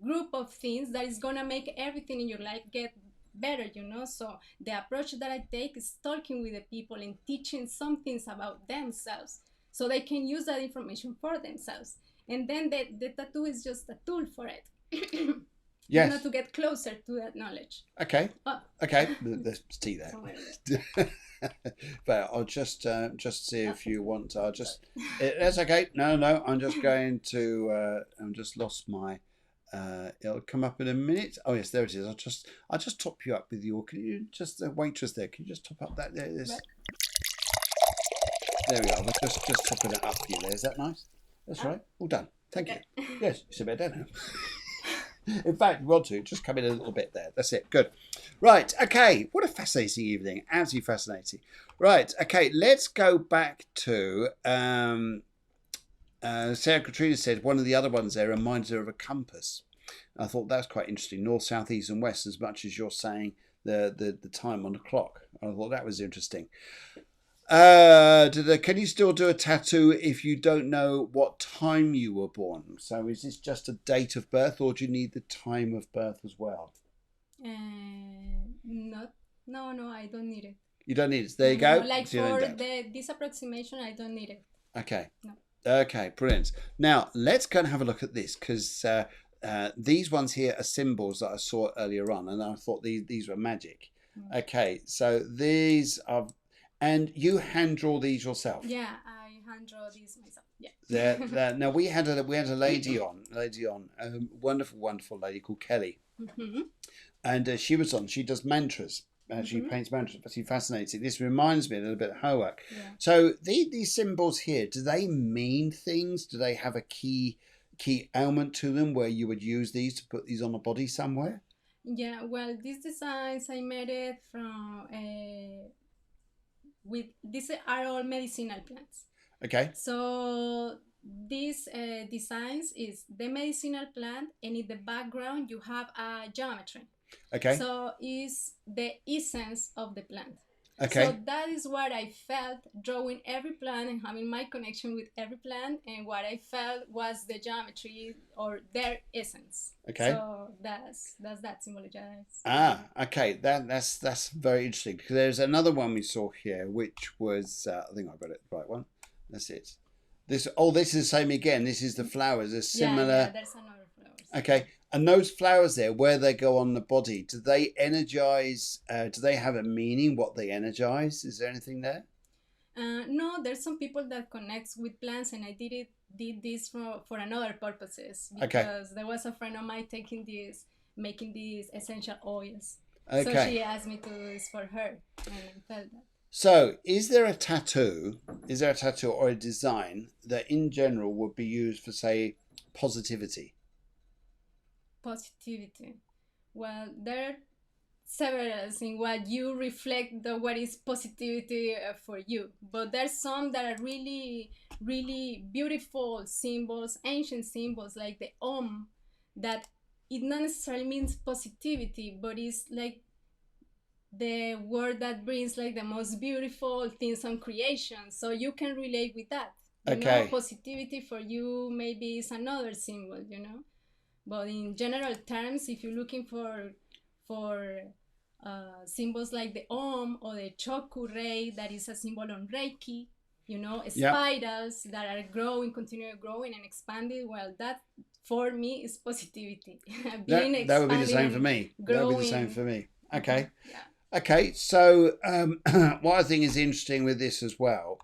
group of things that is gonna make everything in your life get better. So the approach that I take is talking with the people and teaching some things about themselves, so they can use that information for themselves, and then the tattoo is just a tool for it. Yes. To get closer to that knowledge. Okay. Okay. There's tea there. But I'll just see if you want. That's okay. No. I'm just going to. I'm just lost my. It'll come up in a minute. Oh yes, there it is. I'll just top you up with your. Can you just the waitress there? Can you just top up that there? There we are. We're just topping it up for you there. Is that nice? That's right. All done. Thank you. Yes, you sit back down now. In fact, you want to just come in a little bit there. That's it. Good. Right. Okay. What a fascinating evening. Absolutely fascinating. Right. Okay. Let's go back to Sarah Katrina said one of the other ones there reminds her of a compass. I thought that's quite interesting. North, south, east, and west, as much as you're saying the time on the clock. I thought that was interesting. Can you still do a tattoo if you don't know what time you were born? So is this just a date of birth, or do you need the time of birth as well? No, I don't need it. You don't need it. There you go. Like for this approximation, I don't need it. Okay. No. Okay, brilliant. Now let's go and have a look at this, because these ones here are symbols that I saw earlier on, and I thought these were magic. Okay, so these are. And you hand draw these yourself? Yeah, I hand draw these myself. Yeah. Now we had a lady on, a wonderful lady called Kelly, and she was on. She does mantras. She paints mantras, but she's fascinating. This reminds me a little bit of her work. Yeah. So these symbols here, do they mean things? Do they have a key element to them where you would use these to put these on a body somewhere? Yeah. Well, these designs I made it from. These are all medicinal plants. Okay. So these designs is the medicinal plant, and in the background you have a geometry. Okay. So is the essence of the plant. Okay. So that is what I felt drawing every plant and having my connection with every plant, and what I felt was the geometry or their essence. Okay. So that's that symbolizes. Okay. That's very interesting, because there's another one we saw here, which was I think I got it the right one. That's it. This is the same again. This is the flowers. There's similar. Yeah, there's another flowers. Okay. And those flowers there, where they go on the body, do they energize? Do they have a meaning? What they energize? Is there anything there? No, there's some people that connects with plants, and I did this for another purposes, because there was a friend of mine making these essential oils. Okay. So she asked me to do this for her, and I felt that. So, is there a tattoo or a design that in general would be used for, say, positivity? Positivity. Well, there are several in what you reflect what is positivity for you, but there's some that are really, really beautiful symbols, ancient symbols like the that it not necessarily means positivity, but it's like the word that brings like the most beautiful things on creation, so you can relate with that. You know, positivity for you maybe is another symbol, you know. But in general terms, if you're looking for symbols like the or the choku ray, that is a symbol on Reiki, you know, spirals that are growing, continue growing and expanding, well, that for me is positivity. That would be the same for me. That would be the same for me. Okay. Yeah. Okay, so what I think is interesting with this as well,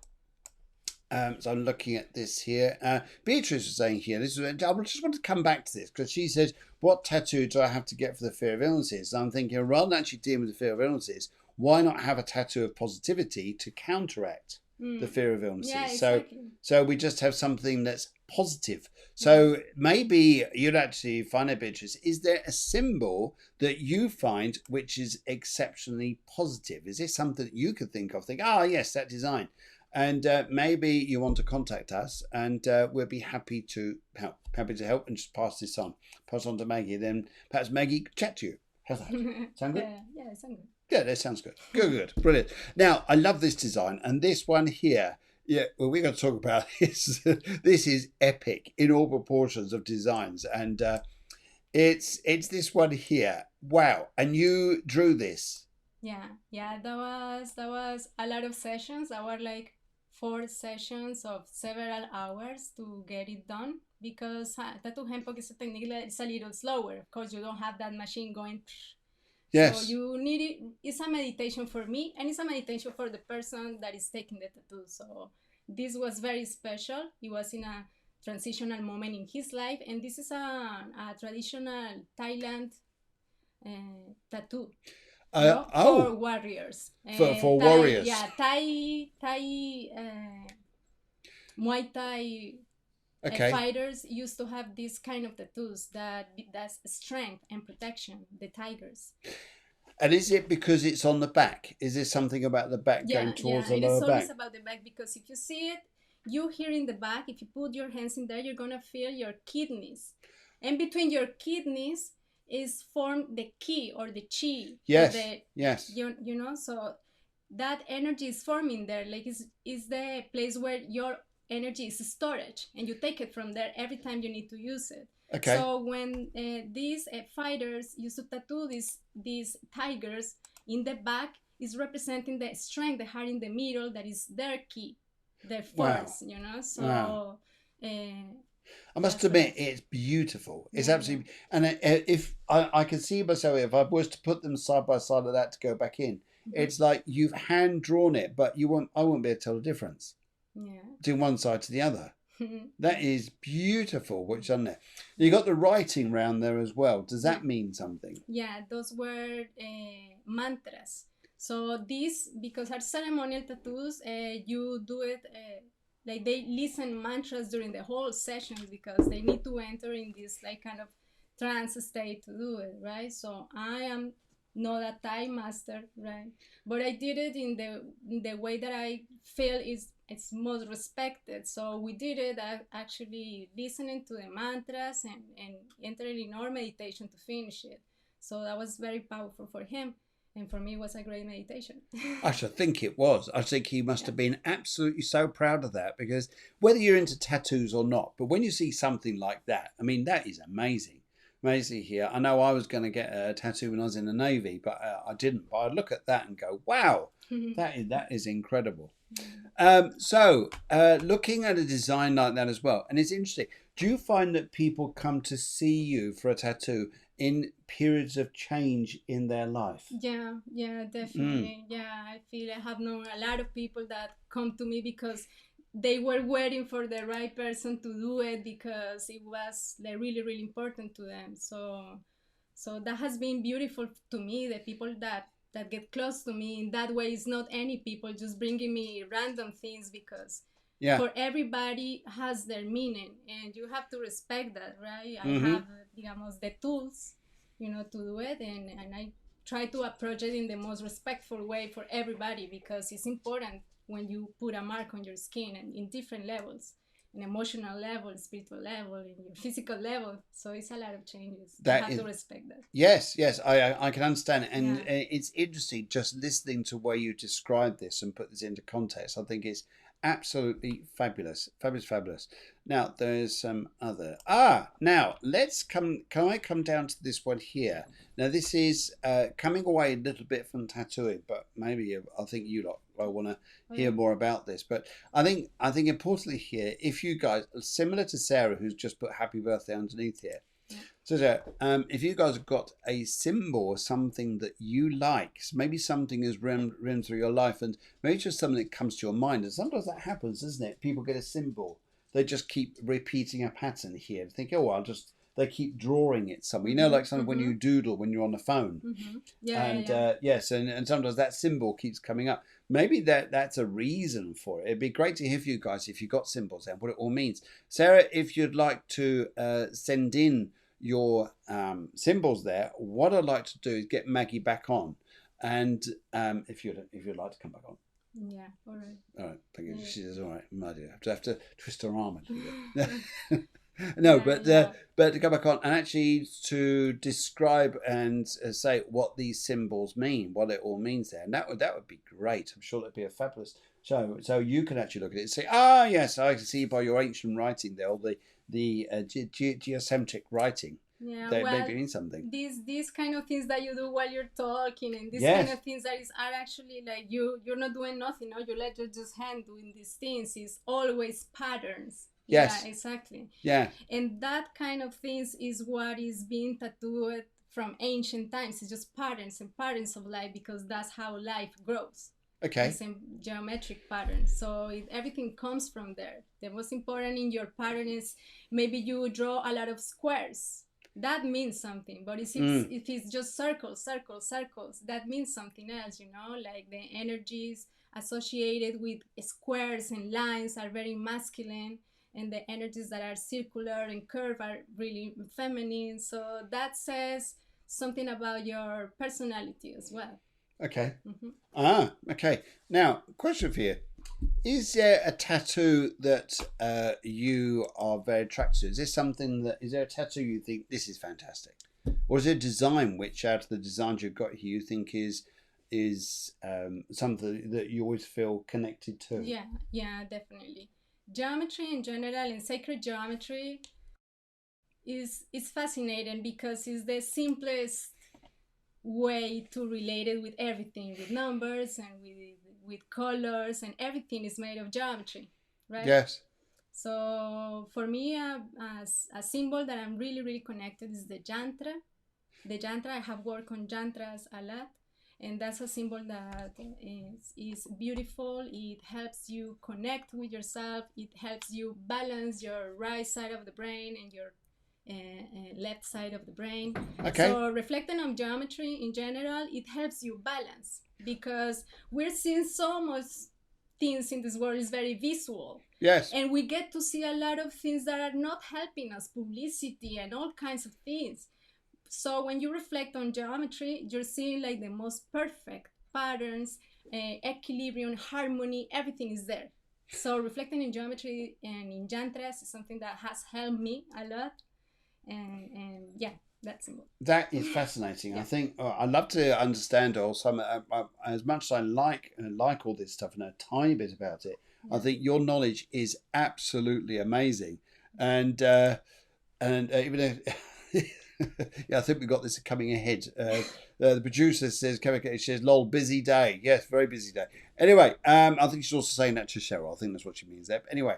so I'm looking at this here. Beatrice was saying here, I just want to come back to this, because she said, what tattoo do I have to get for the fear of illnesses? And I'm thinking, rather than actually dealing with the fear of illnesses, why not have a tattoo of positivity to counteract the fear of illnesses? Yeah, exactly. So we just have something that's positive. So maybe you'd actually find it, Beatrice, is there a symbol that you find which is exceptionally positive? Is this something that you could think of? Yes, that design. And maybe you want to contact us, and we'll be happy to help and just pass this on. Pass on to Maggie. Then perhaps Maggie could chat to you. How's that? Sound good? Yeah, it sounds good. Yeah, that sounds good. Good. Brilliant. Now, I love this design. And this one here, well, we're going to talk about this. This is epic in all proportions of designs. And it's this one here. Wow. And you drew this. Yeah, that was a lot of sessions. That were like 4 sessions of several hours to get it done, because tattoo hempok is a technique that is a little slower. Of course, you don't have that machine going. Yes. So you need it. It's a meditation for me, and it's a meditation for the person that is taking the tattoo. So this was very special. He was in a transitional moment in his life, and this is a traditional Thailand tattoo. For warriors. For warriors. Yeah, Thai Muay Thai fighters used to have this kind of tattoos that's strength and protection, the tigers. And is it because it's on the back? Is there something about the back going towards the lower back? It is always about the back, because if you see it, you here in the back, if you put your hands in there, you're going to feel your kidneys. And between your kidneys is formed the ki or the chi. Yes. Yes. You know, so that energy is forming there. Like is the place where your energy is storage, and you take it from there every time you need to use it. Okay. So when these fighters used to tattoo these tigers in the back, is representing the strength they have in the middle. That is their ki, their force. Wow. You know. So. Wow. I must admit, it's beautiful. It's absolutely, and if I can see myself, if I was to put them side by side like that to go back in, it's like you've hand drawn it, but I won't be able to tell the difference. Yeah. Doing one side to the other. That is beautiful, what's on there. You got the writing round there as well. Does that mean something? Yeah, those were mantras. So these, because our ceremonial tattoos, you do it. Like they listen mantras during the whole session, because they need to enter in this like kind of trance state to do it, right? So I am not a Thai master, right? But I did it in the way that I feel is it's most respected. So we did it actually listening to the mantras and entering in our meditation to finish it. So that was very powerful for him. And for me, it was a great meditation. I should think it was. I think he must Yeah. have been absolutely so proud of that, because whether you're into tattoos or not, but when you see something like that, I mean, that is amazing. Amazing here. I know I was going to get a tattoo when I was in the Navy, but I didn't. But I look at that and go, wow, that is incredible. Looking at a design like that as well, and it's interesting. Do you find that people come to see you for a tattoo in periods of change in their life? Yeah, definitely. Yeah, I feel I have known a lot of people that come to me because they were waiting for the right person to do it because it was like really, really important to them. So that has been beautiful to me. The people that get close to me in that way is not any people just bringing me random things, because Yeah. for everybody has their meaning and you have to respect that, right? I Mm-hmm. have, digamos, the tools, to do it, and I try to approach it in the most respectful way for everybody, because it's important when you put a mark on your skin and in different levels, an emotional level, spiritual level, and your physical level. So it's a lot of changes. You have to respect that. Yes, I can understand it, and Yeah. it's interesting just listening to where you describe this and put this into context. I think it's absolutely fabulous, fabulous. Now there's some other. Now let's come. Can I come down to this one here? Now this is coming away a little bit from tattooing, but maybe I think you lot I want to hear more about this. But I think importantly here, if you guys, similar to Sarah, who's just put happy birthday underneath here. So, if you guys have got a symbol or something that you like, so maybe something has rim through your life, and maybe just something that comes to your mind, and sometimes that happens, doesn't it? People get a symbol, they just keep repeating a pattern here, and think, oh, they keep drawing it somewhere. You know, like something when you doodle when you're on the phone. Yes, and sometimes that symbol keeps coming up. Maybe that's a reason for it. It'd be great to hear from you guys if you've got symbols and what it all means. Sarah, if you'd like to send in your symbols there, what I'd like to do is get Maggie back on, and if you'd like to come back on. Yeah, all right. Thank you. Yeah. She says, all right, my dear. I have to twist her arm a little bit. No, but to go back on and actually to describe and say what these symbols mean, what it all means there, and that would be great. I'm sure that'd be a fabulous show. So you can actually look at it and say, yes, I can see by your ancient writing there, or the geometric writing. Yeah, They maybe mean something. These kind of things that you do while you're talking, and these kind of things are actually like you're not doing nothing, no? You let your just hand doing these things. It's always patterns. Yes. Yeah, exactly. Yeah. And that kind of things is what is being tattooed from ancient times. It's just patterns and patterns of life, because that's how life grows. Okay. The same geometric pattern. So everything comes from there. The most important in your pattern is maybe you draw a lot of squares. That means something. But if it's just circles, that means something else, like the energies associated with squares and lines are very masculine, and the energies that are circular and curved are really feminine. So that says something about your personality as well. Okay. Okay. Now, question for you. Is there a tattoo that you are very attracted to? Is there a tattoo you think this is fantastic? Or is there a design which, out of the designs you've got here, you think is something that you always feel connected to? Yeah, definitely. Geometry in general and sacred geometry is fascinating, because it's the simplest way to relate it with everything, with numbers and with colors, and everything is made of geometry, right? Yes. So for me, a symbol that I'm really, really connected is the jantra. The jantra, I have worked on jantras a lot, and that's a symbol that is beautiful. It helps you connect with yourself. It helps you balance your right side of the brain and your left side of the brain. Okay. So reflecting on geometry in general, it helps you balance, because we're seeing so much things in this world is very visual. Yes. And we get to see a lot of things that are not helping us, publicity and all kinds of things. So when you reflect on geometry, you're seeing like the most perfect patterns, equilibrium, harmony, everything is there. So reflecting in geometry and in jantras is something that has helped me a lot. And yeah, that's it. That is fascinating. Yeah. I think I'd love to understand also as much as I like all this stuff and a tiny bit about it. I Yeah. think your knowledge is absolutely amazing, and even if yeah, I think we've got this coming ahead. The producer says, she says, lol, busy day. Yes, very busy day. Anyway, I think she's also saying that to Cheryl. I think that's what she means there. But anyway,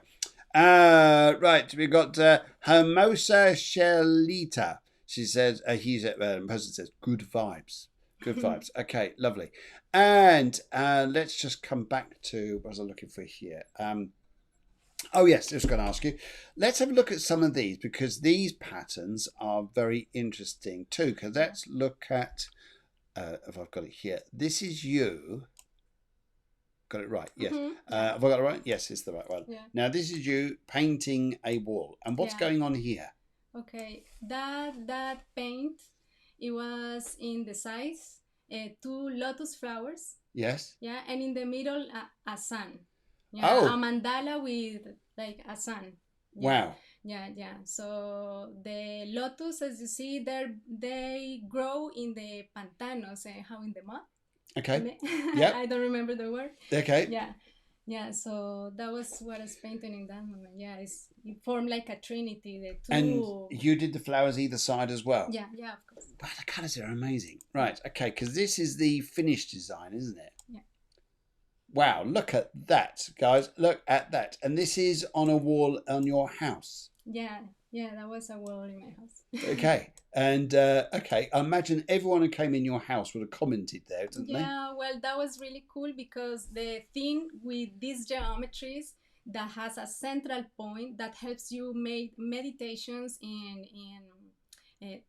right, we've got Hermosa Shelita. She says, person says, good vibes. Good vibes. Okay, lovely. And let's just come back to what was I looking for here? Oh, yes, I was going to ask you. Let's have a look at some of these because these patterns are very interesting too. Because let's look at, if I've got it here, this is you. Got it right, yes. Have I got it right? Yes, it's the right one. Yeah. Now, this is you painting a wall. And what's going on here? Okay, that paint, it was in the size, 2 lotus flowers. Yes. Yeah, and in the middle, a sun. Yeah, oh. A mandala with like a sun. Yeah. Wow. Yeah. So the lotus, as you see, they grow in the pantanos, how in the mud. Okay. Yeah. I don't remember the word. Okay. Yeah. So that was what I was painting in that moment. Yeah, it formed like a trinity. The two. And you did the flowers either side as well. Yeah, of course. Wow, the colours are amazing. Right. Okay, because this is the finished design, isn't it? Yeah. Wow, look at that, guys. Look at that. And this is on a wall on your house. Yeah, that was a wall in my house. Okay. And, okay, I imagine everyone who came in your house would have commented there, didn't they? Yeah, well, that was really cool because the thing with these geometries that has a central point that helps you make meditations in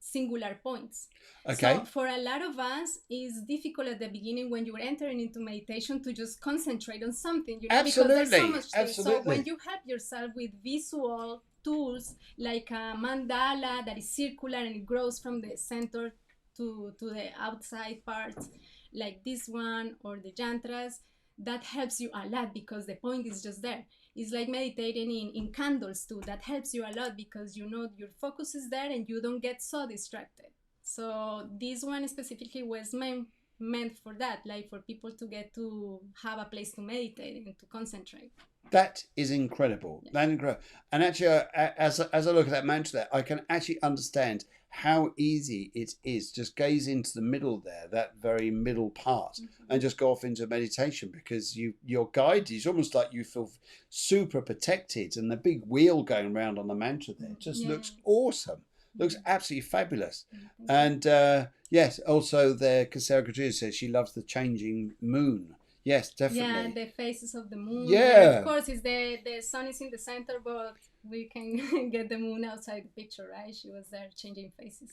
singular points. Okay. So for a lot of us, it's difficult at the beginning when you're entering into meditation to just concentrate on something. Absolutely. Because there's so much things. Absolutely. So when you help yourself with visual tools like a mandala that is circular and it grows from the center to the outside parts, like this one or the jantras, that helps you a lot because the point is just there. It's like meditating in candles too. That helps you a lot because you know your focus is there and you don't get so distracted. So this one specifically was meant for that, like for people to get to have a place to meditate and to concentrate. That is incredible. Yeah. That's incredible. And actually, as I look at that mantra there, I can actually understand how easy it is. Just gaze into the middle there, that very middle part, and just go off into meditation because you're guided. It's almost like you feel super protected, and the big wheel going around on the mantra there just looks awesome. Looks absolutely fabulous. And yes, also there, Sarah Katrina says she loves the changing moon. Yes, definitely. Yeah, the phases of the moon. Yeah. Of course, it's the sun is in the center, but we can get the moon outside the picture, right? She was there changing phases.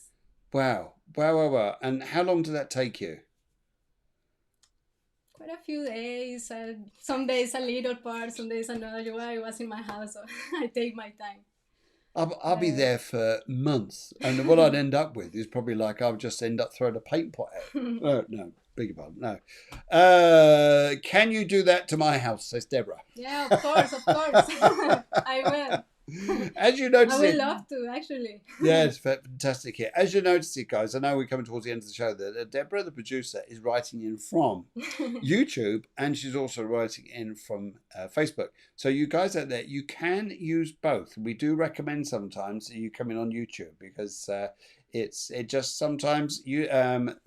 Wow. And how long did that take you? Quite a few days. Some days a little part, some days another. I was in my house, so I take my time. I'll be there for months, and what I'd end up with is probably like I would just end up throwing a paint pot out. No, beg your pardon, no. Can you do that to my house, says Deborah? Yeah, of course. I will. As you notice, I would love to, actually. Yeah, it's fantastic here. As you notice it, guys, I know we're coming towards the end of the show that Deborah, the producer, is writing in from YouTube, and she's also writing in from Facebook. So you guys out there, you can use both. We do recommend sometimes that you come in on YouTube because it just sometimes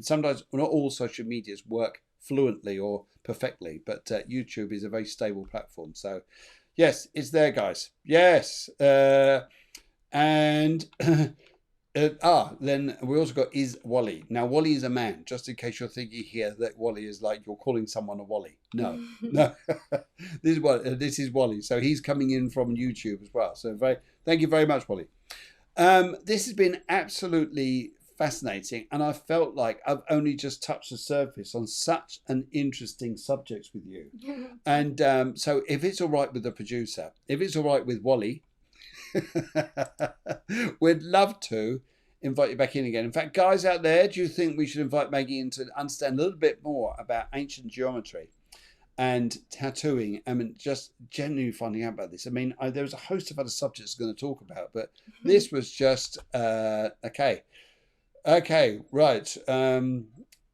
sometimes not all social medias work fluently or perfectly, but YouTube is a very stable platform. So yes, it's there, guys. Yes. And then we also got is Wally. Now, Wally is a man, just in case you're thinking here that Wally is like you're calling someone a Wally. No. This is Wally. So he's coming in from YouTube as well. So thank you very much, Wally. This has been absolutely fascinating, and I felt like I've only just touched the surface on such an interesting subject with you. And so if it's all right with the producer, if it's all right with Wally, we'd love to invite you back in again. In fact, guys out there, do you think we should invite Maggie in to understand a little bit more about ancient geometry? and tattooing. I mean, just genuinely finding out about this. I mean, there was a host of other subjects I'm going to talk about, but this was just okay. Okay, right.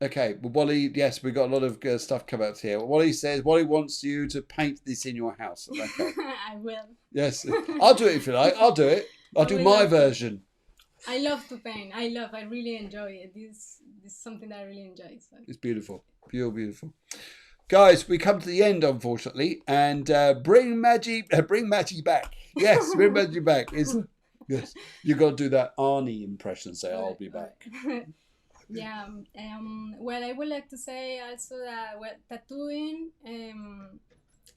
Okay, well, Wally, yes, we've got a lot of good stuff come out here. Wally says Wally wants you to paint this in your house. Okay. I will. Yes, I'll do it if you like. I'll do it. I'll do my version. I love to paint. I really enjoy it. This is something that I really enjoy. So. It's beautiful. Beautiful. Guys, we come to the end, unfortunately, and bring Magi back. Yes, bring Magi back. Yes, you got to do that Arnie impression. Say, I'll be back. Yeah. Well, I would like to say also that tattooing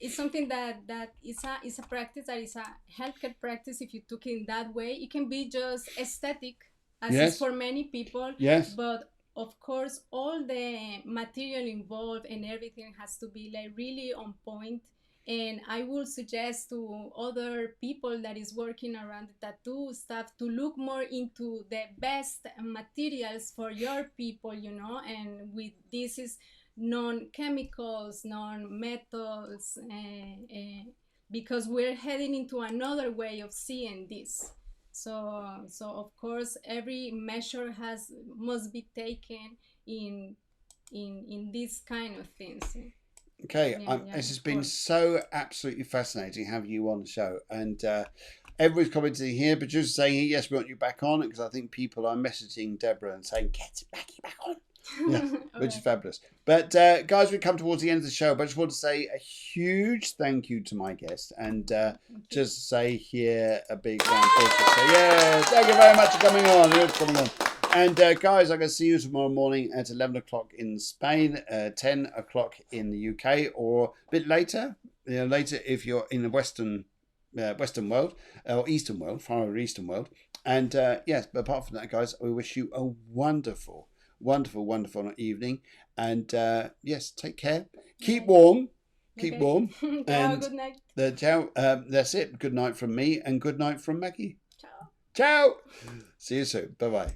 is something that is a practice that is a healthcare practice. If you took it in that way, it can be just aesthetic, as is for many people. Yes. But of course, all the material involved and everything has to be like really on point. And I would suggest to other people that is working around the tattoo stuff to look more into the best materials for your people, and with this is non-chemicals, non-metals, because we're heading into another way of seeing this. So of course, every measure must be taken in these kind of things. Okay, this has been so absolutely fascinating having you on the show, and everybody's commenting here. Producer's saying, yes, we want you back on, because I think people are messaging Deborah and saying, get Maggie back on. Yeah, which is fabulous. But guys, we come towards the end of the show, but I just want to say a huge thank you to my guest, and just say here a big round of applause. So, yeah, thank you very much for coming on. And guys, I'm going to see you tomorrow morning at 11 o'clock in Spain, 10 o'clock in the UK, or a bit later. Later if you're in the Western world, or Eastern world, far over Eastern world. And yes, but apart from that, guys, we wish you a wonderful evening. And yes, take care. Keep warm. Keep warm. And good night. That's it. Good night from me, and good night from Maggie. Ciao. Ciao. See you soon. Bye-bye.